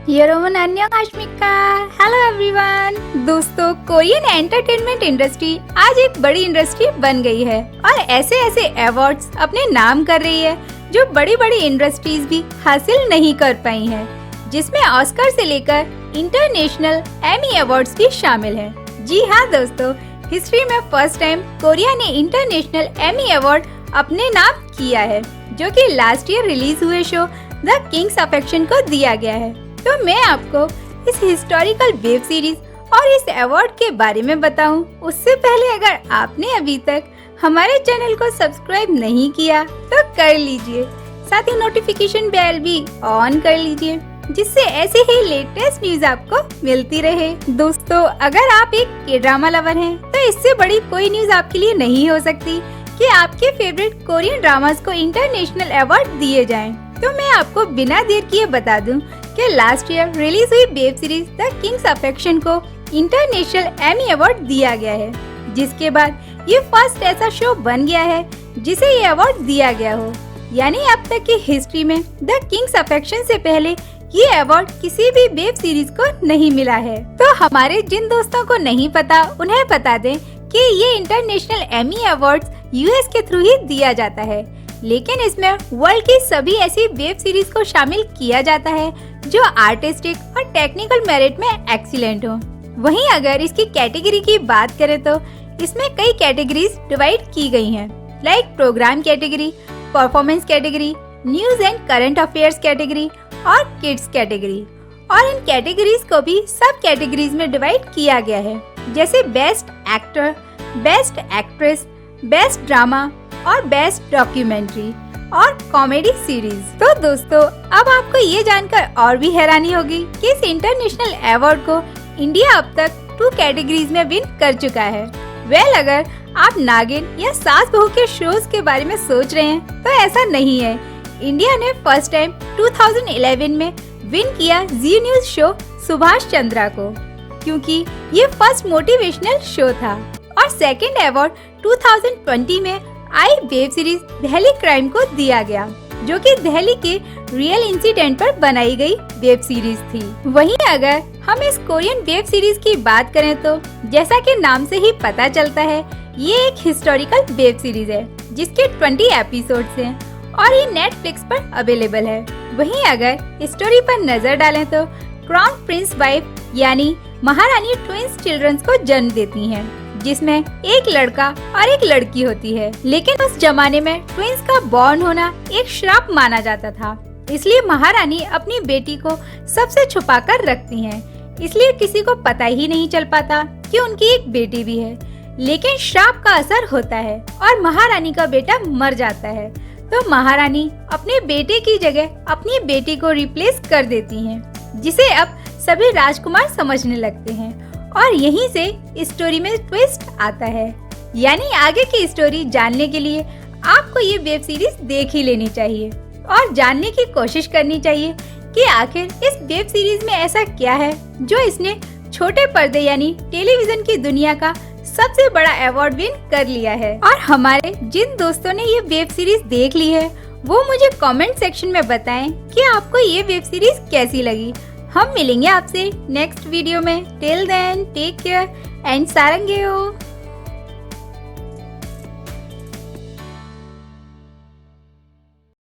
यरोमन अन्यंगाश्मिका। Hello everyone. दोस्तों, Korean entertainment industry आज एक बड़ी इंडस्ट्री बन गई है और ऐसे ऐसे अवार्ड्स अपने नाम कर रही है जो बड़ी बड़ी इंडस्ट्रीज भी हासिल नहीं कर पाई हैं, जिसमें ऑस्कर से लेकर इंटरनेशनल एमी अवार्ड्स भी शामिल हैं। जी हाँ दोस्तों, हिस्ट्री में फर्स्ट टाइम कोरिया ने इंटरनेशनल एमी अवार्ड अपने नाम किया है, जो कि लास्ट ईयर रिलीज हुए show the Kings of action को दिया गया है। तो मैं आपको इस हिस्टोरिकल वेब सीरीज और इस अवार्ड के बारे में बताऊं, उससे पहले अगर आपने अभी तक हमारे चैनल को सब्सक्राइब नहीं किया तो कर लीजिए, साथ ही नोटिफिकेशन बेल भी ऑन कर लीजिए, जिससे ऐसे ही लेटेस्ट न्यूज आपको मिलती रहे। दोस्तों, अगर आप एक के ड्रामा लवर हैं, तो इससे बड़ी कोई न्यूज आपके लिए नहीं हो सकती कि आपके फेवरेट कोरियन ड्रामास को इंटरनेशनल अवार्ड दिए जाएं। तो मैं आपको बिना देर किए बता दूं कि लास्ट ईयर रिलीज हुई web series the Kings of action को इंटरनेशनल एमी अवार्ड दिया गया है, जिसके बाद ये फर्स्ट ऐसा शो बन गया है जिसे ये अवार्ड दिया गया हो। यानी अब तक की हिस्ट्री में द किंग्स ऑफ एक्शन से पहले ये अवार्ड किसी भी वेब सीरीज को नहीं मिला है। तो हमारे जिन दोस्तों को नहीं पता, उन्हें बता दें कि ये इंटरनेशनल एमी अवार्ड्स यूएस के थ्रू ही दिया जाता है, लेकिन इसमें वर्ल्ड की सभी ऐसी वेब सीरीज को शामिल किया जाता है जो आर्टिस्टिक और टेक्निकल मेरिट में एक्सीलेंट हो। वहीं अगर इसकी कैटेगरी की बात करें तो इसमें कई कैटेगरीज डिवाइड की गई हैं, like program category, performance category, news and current affairs category और किड्स कैटेगरी। और इन कैटेगरीज को भी सब कैटेगरीज में डिवाइड किया गया है, जैसे best actor, best actress, best drama और बेस्ट डॉक्यूमेंट्री और कॉमेडी सीरीज। तो दोस्तों, अब आपको ये जानकर और भी हैरानी होगी कि इस इंटरनेशनल अवार्ड को इंडिया अब तक 2 कैटेगरीज में विन कर चुका है। अगर आप नागिन या सास बहू के शोज के बारे में सोच रहे हैं, तो ऐसा नहीं है। इंडिया ने फर्स्ट टाइम 2011 में विन किया जी न्यूज शो सुभाष चंद्रा को, क्योंकि ये फर्स्ट मोटिवेशनल शो था। और सेकंड अवार्ड 2020 में आई वेब सीरीज दिल्ली क्राइम को दिया गया, जो कि दिल्ली के रियल इंसिडेंट पर बनाई गई वेब सीरीज थी। वहीं अगर हम इस कोरियन वेब सीरीज की बात करें तो जैसा कि नाम से ही पता चलता है, ये एक हिस्टोरिकल वेब सीरीज है जिसके 20 एपिसोड्स हैं और ये नेटफ्लिक्स पर अवेलेबल है। वहीं अगर स्टोरी पर नजर डालें तो क्राउन प्रिंस वाइफ यानी महारानी ट्विंस चिल्ड्रंस को जन्म देती हैं, जिसमें एक लड़का और एक लड़की होती है। लेकिन उस जमाने में ट्विंस का बॉर्न होना एक श्राप माना जाता था, इसलिए महारानी अपनी बेटी को सबसे छुपा कर रखती हैं। इसलिए किसी को पता ही नहीं चल पाता कि उनकी एक बेटी भी है। लेकिन श्राप का असर होता है और महारानी का बेटा मर जाता है, तो महारानी अपने बेटे की जगह अपनी बेटी को रिप्लेस कर देती हैं, जिसे अब सभी राजकुमार समझने लगते हैं। और यहीं से स्टोरी में ट्विस्ट आता है। यानी आगे की स्टोरी जानने के लिए आपको ये वेब सीरीज देख ही लेनी चाहिए और जानने की कोशिश करनी चाहिए कि आखिर इस वेब सीरीज में ऐसा क्या है जो इसने छोटे पर्दे यानी टेलीविजन की दुनिया का सबसे बड़ा अवार्ड विन कर लिया है। और हमारे जिन दोस्तों ने ये वेब सीरीज देख ली है, वो मुझे कमेंट सेक्शन में बताएं कि आपको ये वेब सीरीज कैसी लगी। हम मिलेंगे आपसे नेक्स्ट वीडियो में। Till then take care and सारंगेयो।